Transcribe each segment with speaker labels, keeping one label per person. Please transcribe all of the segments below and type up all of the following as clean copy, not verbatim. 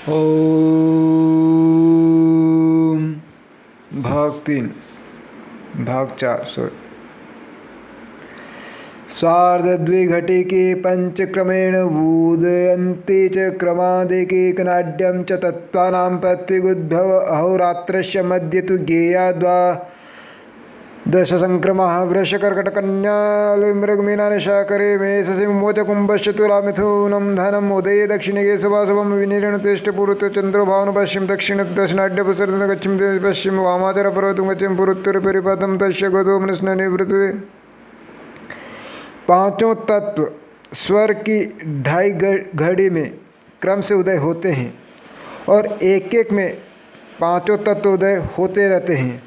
Speaker 1: ओम। भाग 3 भाग 4 स्वार्धद्विघटिके पञ्चक्रमेण वूदयन्ति च क्रमादेकैकनाड्यं च तत्त्वानां पृथ्वीगुद्भव अहोरात्रस्य मध्ये तु गेया द्वादशसङ्क्रमः वृषकर्कटकन्यामृगमीनानिशाकरे मेषसिंहोचकुम्भश्च तुलामिथुनं धनम् उदये दक्षिणे केशवाशुभं विनिर्णतेष्टपूर्वतो चन्द्रो भावनं पश्चिम दक्षिणदशनाड्यपसर्दन गच्छिम पश्चिम वामाचारपर्वतं गच्छिम पूर्वोत्तरपरिपथं तस्य गतो मनस्ननिवृत्ते। पांचों तत्व स्वर की ढाई घड़ी में क्रम से उदय होते हैं और एक एक में पांचों तत्व उदय होते रहते हैं।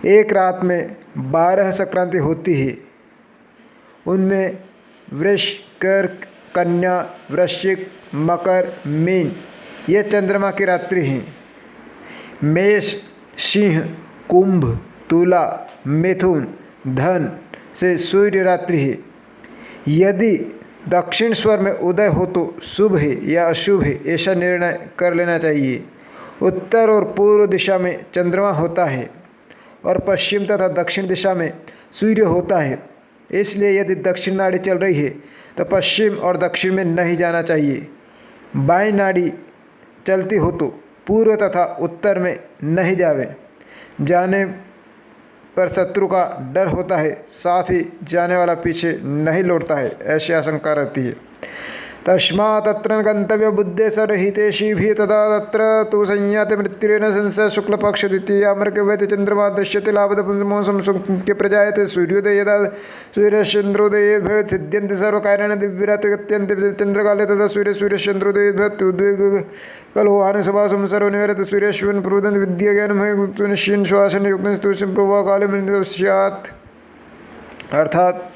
Speaker 1: एक रात में 12 संक्रांति होती है। उनमें वृष, कर्क, कन्या, वृश्चिक, मकर, मीन ये चंद्रमा की रात्रि हैं। मेष, सिंह, कुंभ, तुला, मिथुन, धन से सूर्य रात्रि है। यदि दक्षिण स्वर में उदय हो तो शुभ है या अशुभ है ऐसा निर्णय कर लेना चाहिए। उत्तर और पूर्व दिशा में चंद्रमा होता है और पश्चिम तथा दक्षिण दिशा में सूर्य होता है। इसलिए यदि दक्षिण नाड़ी चल रही है तो पश्चिम और दक्षिण में नहीं जाना चाहिए। बाईं नाड़ी चलती हो तो पूर्व तथा उत्तर में नहीं जाने पर शत्रु का डर होता है, साथ ही जाने वाला पीछे नहीं लौटता है ऐसी आशंका रहती है। तस्मात् तत्र गंतव्य बुद्धे सरहितेषिभिः तदा तत्र तु संयाते मृत्युरेण संशय शुक्लपक्ष द्वितीयामृगवैति चंद्रमा दृश्यते लाभदपुंसमोसं सुखे प्रजायते सूर्योदय यदा सूर्यश्चन्द्रोदये भवेत् सिद्ध्यन्ति सर्वकार्याणि दिव्यरात्रिगत्यन्ति चन्द्रकाले तदा सूर्यश्चन्द्रोदये भवति उद्वेगकलोहानुसभासं सर्वनिवार्यते सूर्यश्वन् प्रवदन्ति विद्याज्ञानमयं श्वासन युक्तं प्रभाकाले मृत्यु स्यात्। अर्थात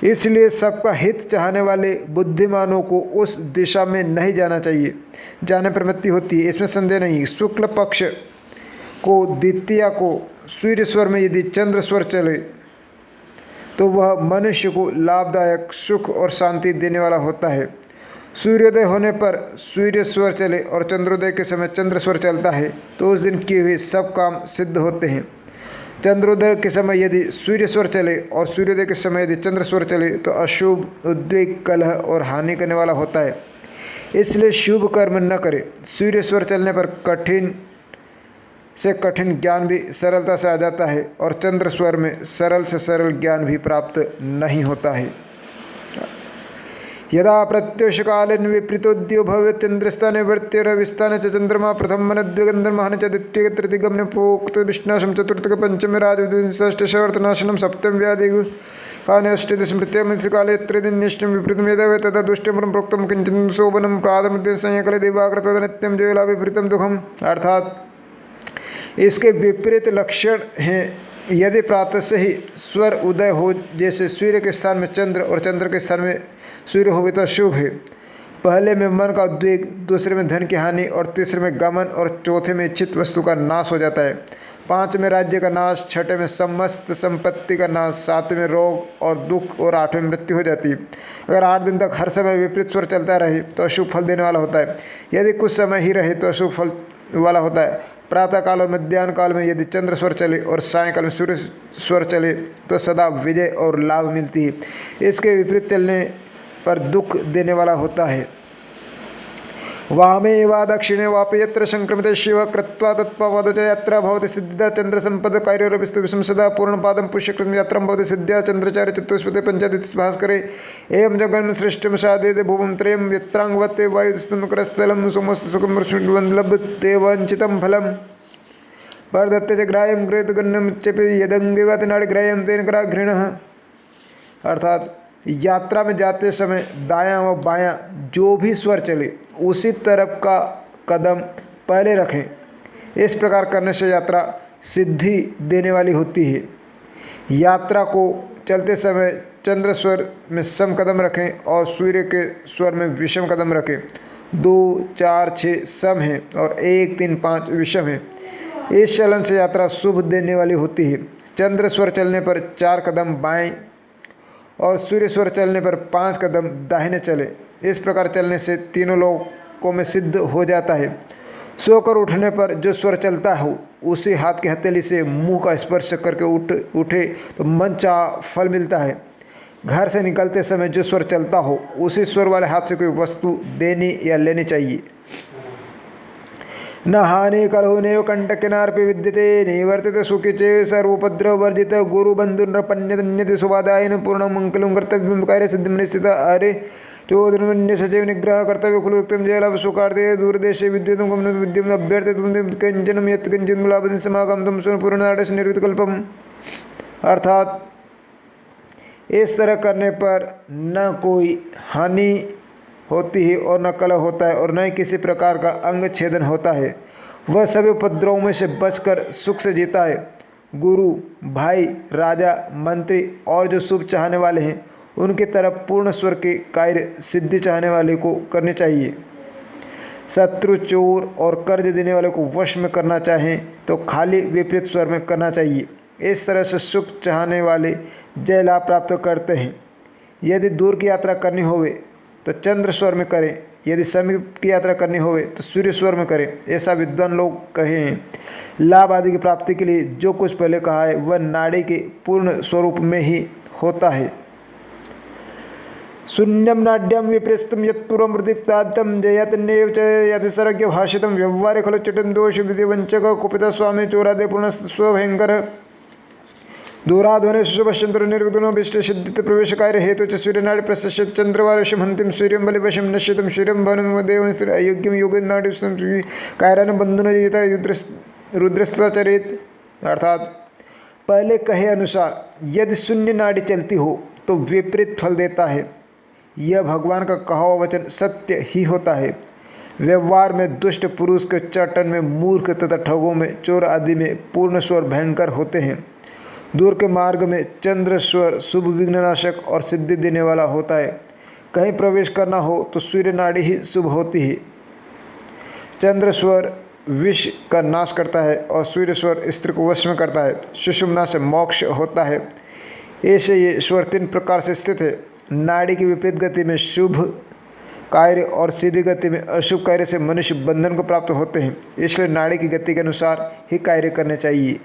Speaker 1: इसलिए सबका हित चाहने वाले बुद्धिमानों को उस दिशा में नहीं जाना चाहिए। जाने पर मृत्यु होती है, इसमें संदेह नहीं। शुक्ल पक्ष को द्वितीया को सूर्य स्वर में यदि चंद्र स्वर चले तो वह मनुष्य को लाभदायक सुख और शांति देने वाला होता है। सूर्योदय होने पर सूर्य स्वर चले और चंद्रोदय के समय चंद्र स्वर चलता है तो उस दिन किए हुए सब काम सिद्ध होते हैं। चंद्रोदय के समय यदि सूर्य स्वर चले और सूर्योदय के समय यदि चंद्र स्वर चले तो अशुभ, उद्वेग, कलह और हानि करने वाला होता है। इसलिए शुभ कर्म न करें। सूर्य स्वर चलने पर कठिन से कठिन ज्ञान भी सरलता से आ जाता है और चंद्र स्वर में सरल से सरल ज्ञान भी प्राप्त नहीं होता है। यदा प्रत्युषकाले विपरीतोद्यो भवेत् चंद्रस्थाने वर्त्यरविस्थाने च चंद्रमा प्रथम द्विगंधर्महानि च द्वितीय तृतीयगमने प्रोक्त विष्णाशं चतुर्थक पंचमे राजषष्ठवर्तनाशनं सप्तम व्याधिकाने अष्टदश स्मृत्यकाले त्रिदिन्यष्टं विपरीतं यदा वे तदा दुष्टं प्रोक्तं किंचित् शोभनं प्रातमध्य संयकाले दिवाकर तदा नित्यं जयला विपरीतं दुखम। अर्थात इसके विपरीत लक्षण हैं। यदि प्रातः से ही स्वर उदय हो, जैसे सूर्य के स्थान में चंद्र और चंद्र के स्थान में सूर्य हो तो शुभ है। पहले में मन का उद्वेग, दूसरे में धन की हानि और तीसरे में गमन और चौथे में इच्छित वस्तु का नाश हो जाता है। 5 में राज्य का नाश, 6 में समस्त संपत्ति का नाश, 7 में रोग और दुख और 8 में मृत्यु हो जाती है। अगर 8 दिन तक हर समय विपरीत स्वर चलता रहे तो अशुभ फल देने वाला होता है। यदि कुछ समय ही रहे तो अशुभ फल वाला होता है। प्रातः काल और मध्याह्न काल में यदि चंद्र स्वर चले और सायंकाल में सूर्य स्वर चले तो सदा विजय और लाभ मिलती है। इसके विपरीत चलने पर दुख देने वाला होता है। वामे वा दक्षिणे वापि यत्र संक्रमित शिव कृत्वा तत्पाद यात्रा भवति सिद्धा चंद्र संपद कार्योरपिस्तु विषम सदा पूर्णपादं पुष्यकृतं यात्रा भवति सिद्ध्या चंद्रचार्य चतुष्पदे पंचादित्य भास्करे एवं जगन् श्रेष्ठं साधेते भुवं त्रयं यत्रांगवते वायुस्तमकरस्थलं समस्त सुखं लभते वंचितं फलम् परदत्ते च ग्राह्यं गृहीत गण्यं चपि यदंगेवत नाड़िग्राह्यं तेन कराघृणः। अर्थात यात्रा में जाते समय दायां व बायां जो भी स्वर चले उसी तरफ का कदम पहले रखें। इस प्रकार करने से यात्रा सिद्धि देने वाली होती है। यात्रा को चलते समय चंद्र स्वर में सम कदम रखें और सूर्य के स्वर में विषम कदम रखें। 2, 4, 6 सम है और 1, 3, 5 विषम है। इस चलन से यात्रा शुभ देने वाली होती है। चंद्र स्वर चलने पर 4 कदम बाएं और सूर्य स्वर चलने पर 5 कदम दाहिने चले। इस प्रकार चलने से तीनों लोग हाथों में सिद्ध हो जाता है। सोकर उठने पर जो स्वर चलता हो उसी हाथ की हथेली से मुंह का स्पर्श करके उठे तो मनचाहा फल मिलता है। घर से निकलते समय जो स्वर चलता हो उसी स्वर वाले हाथ से कोई वस्तु देनी या लेनी चाहिए। न हानि कलहो नैव कंटकिनार्पि विद्यते नैवर्तते सुखी चे सर्वोपद्रव वर्जित गुरु बंधुर्पण्यतन्यति सुवादायन पूर्ण मंगलम कर्तव्य कार्य सिद्धिम स्थित अरे चोदन्य सचैव निग्रह कर्तव्य कुलुक्तम जयलाभ सुखार्थे दूरदेशे विद्युतं गमनं विद्युम् अभ्यर्थे तुम कंचनम यत् कंचित मुलापदं समागम तुम पूर्णार्थ निर्विकल्पम। अर्थात इस तरह करने पर न कोई हानि होती है और न कलह होता है और न ही किसी प्रकार का अंग छेदन होता है। वह सभी उपद्रवों में से बचकर सुख से जीता है। गुरु, भाई, राजा, मंत्री और जो शुभ चाहने वाले हैं उनकी तरफ पूर्ण स्वर के कार्य सिद्धि चाहने वाले को करने चाहिए। शत्रु, चोर और कर्ज देने वाले को वश में करना चाहें तो खाली विपरीत स्वर में करना चाहिए। इस तरह से सुख चाहने वाले जय लाभ प्राप्त करते हैं। यदि दूर की यात्रा करनी होवे तो चंद्र स्वर में करें, यदि समीप की यात्रा करनी होवे तो सूर्य स्वर में करें, ऐसा विद्वान लोग कहे हैं। लाभ आदि की प्राप्ति के लिए जो कुछ पहले कहा है वह नाड़ी के पूर्ण स्वरूप में ही होता है। शून्यम नाड्यम विपृष्टम यत्पूर्वं प्रदीप्तार्थं जयतन्येव च यतिसर्ग्य भाषितं व्यवहारे खलु चटन दोष विधि वंचक कुपित स्वामी चोरादे पूर्ण स्वभयंकर दूराध्वने शुभश्चंद्र निर्विघ्नो विष्ट सिद्धित प्रवेश कार्य हेतु च सूर्यनाड़ी प्रशस्य चंद्रवारशम हंतिम सूर्यं बलिवशम नश्यतम सूर्यं भवनं देवं स्थिर अयोग्यम योगेन नाड़ी कार्यान बंधुन जीता रुद्रस्ताचरित। अर्थात पहले कहे अनुसार यदि शून्य नाड़ी चलती हो तो विपरीत फल देता है। यह भगवान का कहा हुआ वचन सत्य ही होता है। व्यवहार में दुष्ट पुरुष के चटन में मूर्ख तथा ठगों में चोर आदि में पूर्ण स्वर भयंकर होते हैं। दूर के मार्ग में चंद्र स्वर शुभ विघ्ननाशक और सिद्धि देने वाला होता है। कहीं प्रवेश करना हो तो सूर्य नाड़ी ही शुभ होती है। चंद्र स्वर विष का नाश करता है और सूर्य स्वर स्त्री को वश में करता है। सुषुम्ना से मोक्ष होता है। ऐसे ये स्वर 3 प्रकार से स्थित है। नाड़ी की विपरीत गति में शुभ कार्य और सीधी गति में अशुभ कार्य से मनुष्य बंधन को प्राप्त होते हैं। इसलिए नाड़ी की गति के अनुसार ही कार्य करने चाहिए।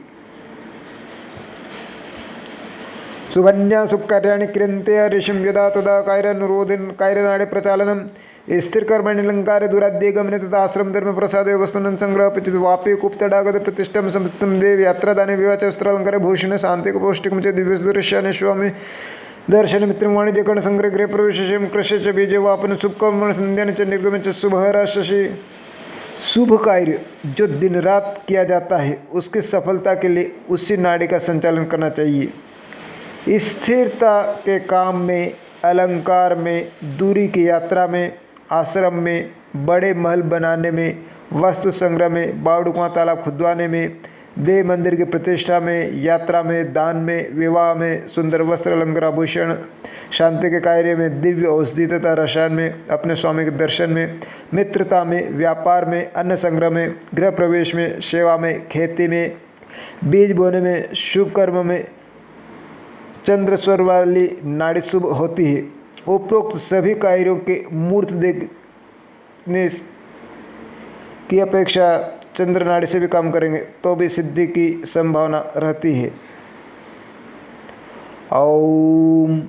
Speaker 1: शुभन्या शुभ कार्याणि क्रियन्ते ऋषिं यदा तदा कार्यानुरोधन कार्यनाड़ी प्रचालनम स्थिर कर्मणि अलंकार दुराद्ये गमने तथा आश्रम धर्म प्रसादे वस्तुन संग्रह पिचित वापी कुप्तडागत प्रतिष्ठम संदेव यात्रा दाने विवाच वस्त्र अलंकार भूषण शांति पौष्टिकम च दिव्य दृश्यानि स्वामी दर्शन मित्र वाणिज्य कर्ण संग्रह गृह प्रवेश कृष्य च बीज वापन शुभ कर्म संध्या च निर्गम च शुभ शशि। शुभ कार्य जो दिन रात किया जाता है उसकी सफलता के लिए उसी नाड़ी का संचालन करना चाहिए। स्थिरता के काम में, अलंकार में, दूरी की यात्रा में, आश्रम में, बड़े महल बनाने में, वस्तु संग्रह में, बावड़ुआ तालाब खुदवाने में, देव मंदिर की प्रतिष्ठा में, यात्रा में, दान में, विवाह में, सुंदर वस्त्र अलंकार आभूषण, शांति के कार्य में, दिव्य औषधि तथा रसायन में, अपने स्वामी के दर्शन में, मित्रता में, व्यापार में, अन्न संग्रह में, गृह प्रवेश में, सेवा में, खेती में, बीज बोने में, शुभ कर्म में चंद्र स्वर वाली नाड़ी शुभ होती है। उपरोक्त सभी कार्यों के मूर्त देखने की अपेक्षा चंद्र नाड़ी से भी काम करेंगे तो भी सिद्धि की संभावना रहती है। ओम